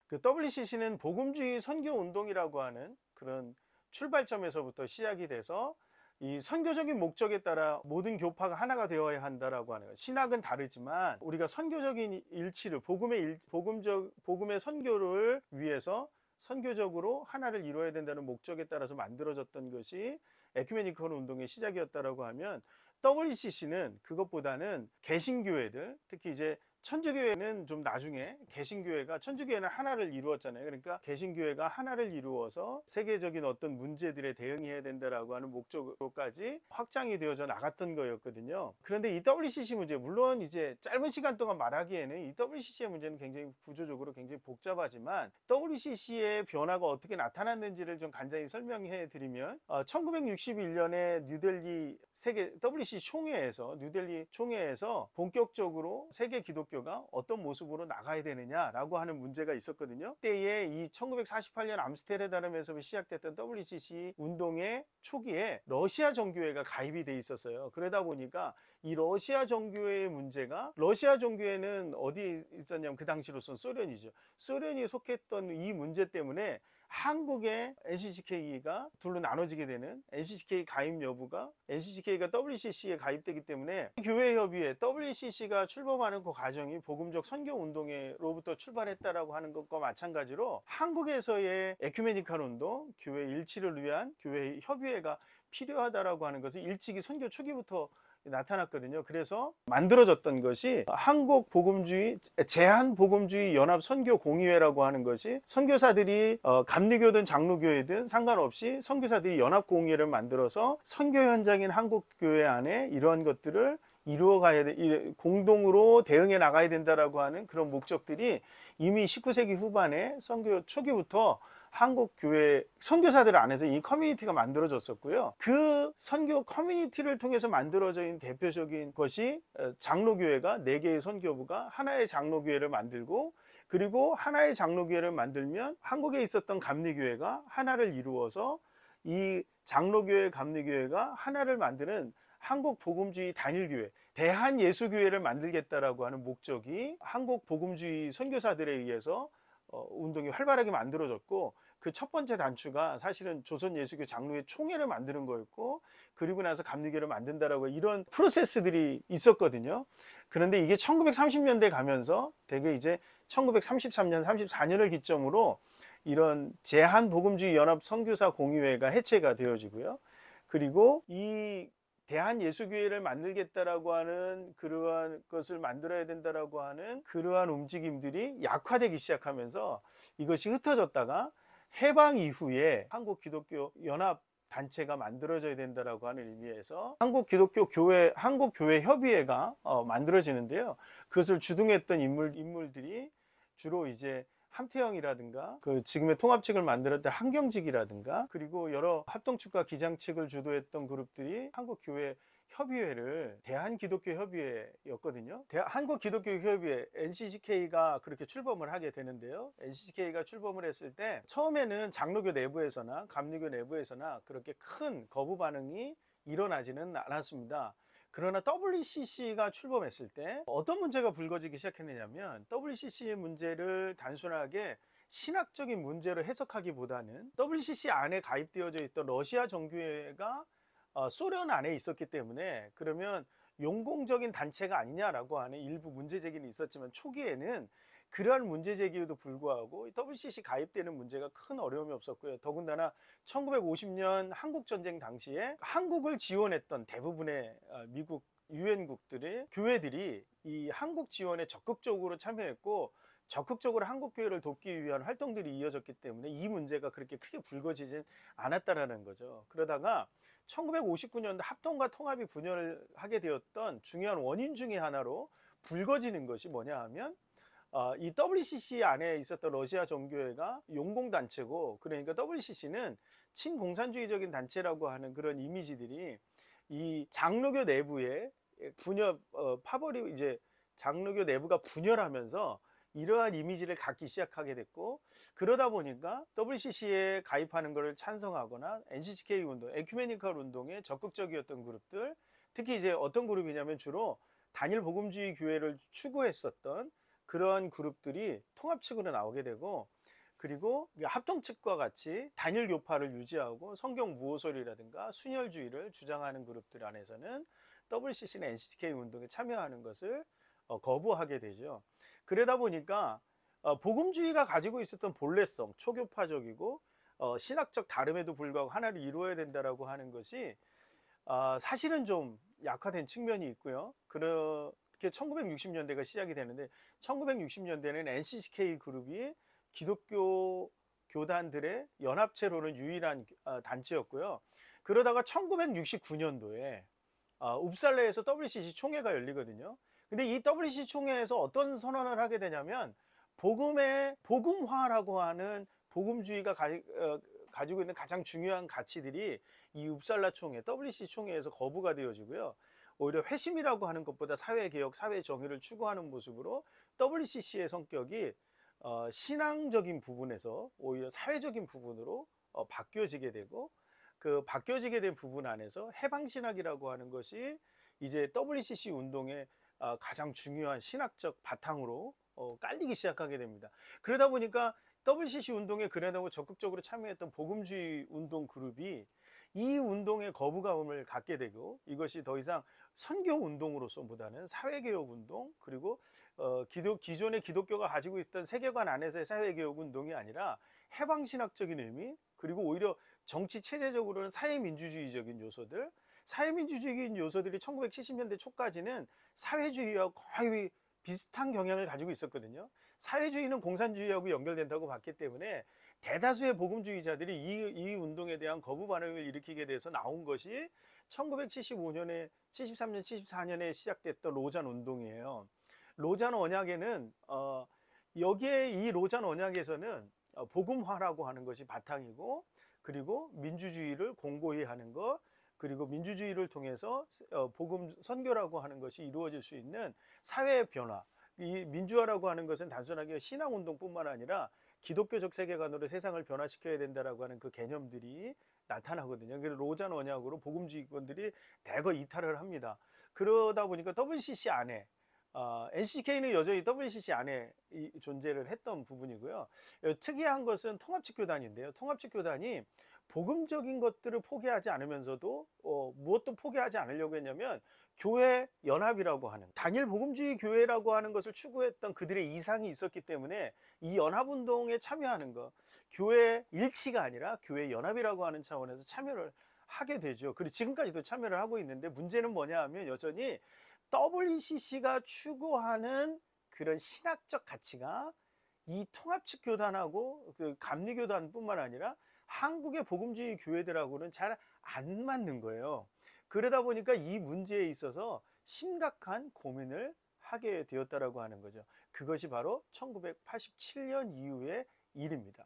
그 WCC는 복음주의 선교 운동이라고 하는 그런 출발점에서부터 시작이 돼서 이 선교적인 목적에 따라 모든 교파가 하나가 되어야 한다라고 하는 거예요. 신학은 다르지만 우리가 선교적인 일치를 복음의 선교를 위해서 선교적으로 하나를 이루어야 된다는 목적에 따라서 만들어졌던 것이 에큐메니컬 운동의 시작이었다라고 하면, WCC는 그것보다는 개신교회들, 특히 이제 천주교회는 좀 나중에, 개신교회가 천주교회는 하나를 이루었잖아요. 그러니까 개신교회가 하나를 이루어서 세계적인 어떤 문제들에 대응해야 된다라고 하는 목적으로까지 확장이 되어져 나갔던 거였거든요. 그런데 이 WCC 문제, 물론 이제 짧은 시간 동안 말하기에는 이 WCC의 문제는 굉장히 구조적으로 굉장히 복잡하지만, WCC의 변화가 어떻게 나타났는지를 좀 간단히 설명해 드리면, 1961년에 뉴델리 세계 WCC 총회에서, 뉴델리 총회에서 본격적으로 세계 기독교가 어떤 모습으로 나가야 되느냐라고 하는 문제가 있었거든요. 그때에 이 1948년 암스테르담에서 시작됐던 WCC 운동의 초기에 러시아 정교회가 가입이 돼 있었어요. 그러다 보니까 이 러시아 정교회의 문제가, 러시아 정교회는 어디 있었냐면 그 당시로서는 소련이죠. 소련이 속했던 이 문제 때문에 한국의 NCCK가 둘로 나눠지게 되는, NCCK 가입 여부가, NCCK가 WCC에 가입되기 때문에 교회협의회 WCC가 출범하는 그 과정이 복음적 선교운동으로부터 출발했다라고 하는 것과 마찬가지로 한국에서의 에큐메니컬 운동, 교회 일치를 위한 교회 협의회가 필요하다라고 하는 것이 일찍이 선교 초기부터 나타났거든요. 그래서 만들어졌던 것이 한국 복음주의 제한 복음주의 연합 선교 공의회라고 하는 것이, 선교사들이 감리교든 장로교회든 상관없이 선교사들이 연합 공의회를 만들어서 선교 현장인 한국 교회 안에 이러한 것들을 이루어가야 돼, 공동으로 대응해 나가야 된다라고 하는 그런 목적들이 이미 19세기 후반에 선교 초기부터 한국 교회 선교사들 안에서 이 커뮤니티가 만들어졌었고요. 그 선교 커뮤니티를 통해서 만들어져 있는 대표적인 것이, 장로교회가 4개의 선교부가 하나의 장로교회를 만들고, 그리고 하나의 장로교회를 만들면 한국에 있었던 감리교회가 하나를 이루어서 이 장로교회 감리교회가 하나를 만드는 한국 복음주의 단일교회, 대한예수교회를 만들겠다라고 하는 목적이 한국 복음주의 선교사들에 의해서 운동이 활발하게 만들어졌고, 그 첫 번째 단추가 사실은 조선예수교 장로회 총회를 만드는 거였고, 그리고 나서 감리교회를 만든다라고 이런 프로세스들이 있었거든요. 그런데 이게 1930년대 가면서 대개 이제 1933년, 34년을 기점으로 이런 제한복음주의 연합 선교사 공의회가 해체가 되어지고요. 그리고 이 대한예수교회를 만들겠다라고 하는, 그러한 것을 만들어야 된다라고 하는 그러한 움직임들이 약화되기 시작하면서 이것이 흩어졌다가 해방 이후에 한국 기독교 연합 단체가 만들어져야 된다라고 하는 의미에서 한국 교회 협의회가 만들어지는데요. 그것을 주동했던 인물들이 주로 이제 함태영이라든가, 그 지금의 통합측을 만들었던 한경직이라든가, 그리고 여러 합동측과 기장측을 주도했던 그룹들이 한국교회 협의회를 대한기독교협의회였거든요. 한국기독교협의회 NCCK가 그렇게 출범을 하게 되는데요. NCCK가 출범을 했을 때 처음에는 장로교 내부에서나 감리교 내부에서나 그렇게 큰 거부 반응이 일어나지는 않았습니다. 그러나 WCC가 출범했을 때 어떤 문제가 불거지기 시작했느냐면, WCC의 문제를 단순하게 신학적인 문제로 해석하기보다는 WCC 안에 가입되어져 있던 러시아 정교회가 소련 안에 있었기 때문에, 그러면 용공적인 단체가 아니냐라고 하는 일부 문제제기는 있었지만, 초기에는 그러한 문제제기에도 불구하고 WCC 가입되는 문제가 큰 어려움이 없었고요. 더군다나 1950년 한국전쟁 당시에 한국을 지원했던 대부분의 미국 유엔국들의 교회들이 이 한국 지원에 적극적으로 참여했고, 적극적으로 한국교회를 돕기 위한 활동들이 이어졌기 때문에 이 문제가 그렇게 크게 불거지진 않았다라는 거죠. 그러다가 1959년도 합동과 통합이 분열을 하게 되었던 중요한 원인 중에 하나로 불거지는 것이 뭐냐 하면, 이 WCC 안에 있었던 러시아 정교회가 용공단체고, 그러니까 WCC는 친공산주의적인 단체라고 하는 그런 이미지들이 이 장로교 내부에 이제 장로교 내부가 분열하면서 이러한 이미지를 갖기 시작하게 됐고, 그러다 보니까 WCC에 가입하는 것을 찬성하거나 NCCK 운동, 에큐메니컬 운동에 적극적이었던 그룹들, 특히 이제 어떤 그룹이냐면 주로 단일 복음주의 교회를 추구했었던 그런 그룹들이 통합 측으로 나오게 되고, 그리고 합동 측과 같이 단일 교파를 유지하고 성경 무호설이라든가 순혈주의를 주장하는 그룹들 안에서는 WCC나 NCK 운동에 참여하는 것을 거부하게 되죠. 그러다 보니까 복음주의가 가지고 있었던 본래성, 초교파적이고 신학적 다름에도 불구하고 하나를 이루어야 된다라고 하는 것이 사실은 좀 약화된 측면이 있고요. 그렇게 1960년대가 시작이 되는데, 1960년대는 NCK 그룹이 기독교 교단들의 연합체로는 유일한 단체였고요. 그러다가 1969년도에 웁살레에서 WCC 총회가 열리거든요. 근데 이 WCC 총회에서 어떤 선언을 하게 되냐면, 복음화라고 하는 복음주의가 가지고 있는 가장 중요한 가치들이 이 웁살라 총회, WCC 총회에서 거부가 되어지고요. 오히려 회심이라고 하는 것보다 사회개혁, 사회정의를 추구하는 모습으로 WCC의 성격이 신앙적인 부분에서 오히려 사회적인 부분으로 바뀌어지게 되고, 그 바뀌어지게 된 부분 안에서 해방신학이라고 하는 것이 이제 WCC 운동의 가장 중요한 신학적 바탕으로 깔리기 시작하게 됩니다. 그러다 보니까 WCC 운동에 그래도 적극적으로 참여했던 복음주의 운동 그룹이 이 운동에 거부감을 갖게 되고, 이것이 더 이상 선교 운동으로서보다는 사회개혁 운동, 그리고 기존의 기독교가 가지고 있던 세계관 안에서의 사회개혁 운동이 아니라 해방신학적인 의미, 그리고 오히려 정치 체제적으로는 사회민주주의적인 요소들, 사회민주주의적인 요소들이 1970년대 초까지는 사회주의와 거의 비슷한 경향을 가지고 있었거든요. 사회주의는 공산주의하고 연결된다고 봤기 때문에 대다수의 복음주의자들이 이 운동에 대한 거부 반응을 일으키게 돼서 나온 것이 1975년에 73년 74년에 시작됐던 로잔 운동이에요. 로잔 언약에는 여기에 이 로잔 언약에서는 복음화라고 하는 것이 바탕이고, 그리고 민주주의를 공고히 하는 것, 그리고 민주주의를 통해서 복음 선교라고 하는 것이 이루어질 수 있는 사회 변화, 이 민주화라고 하는 것은 단순하게 신앙운동뿐만 아니라 기독교적 세계관으로 세상을 변화시켜야 된다라고 하는 그 개념들이 나타나거든요. 그래서 로잔 언약으로 복음주의권들이 대거 이탈을 합니다. 그러다 보니까 WCC 안에 NCK는 여전히 WCC 안에 존재를 했던 부분이고요. 특이한 것은 통합측 교단인데요. 통합측 교단이 복음적인 것들을 포기하지 않으면서도 무엇도 포기하지 않으려고 했냐면, 교회 연합이라고 하는, 단일 복음주의 교회라고 하는 것을 추구했던 그들의 이상이 있었기 때문에 이 연합운동에 참여하는 것, 교회 일치가 아니라 교회 연합이라고 하는 차원에서 참여를 하게 되죠. 그리고 지금까지도 참여를 하고 있는데, 문제는 뭐냐 하면 여전히 WCC가 추구하는 그런 신학적 가치가 이 통합측 교단하고 그 감리교단뿐만 아니라 한국의 복음주의 교회들하고는 잘 안 맞는 거예요. 그러다 보니까 이 문제에 있어서 심각한 고민을 하게 되었다라고 하는 거죠. 그것이 바로 1987년 이후의 일입니다.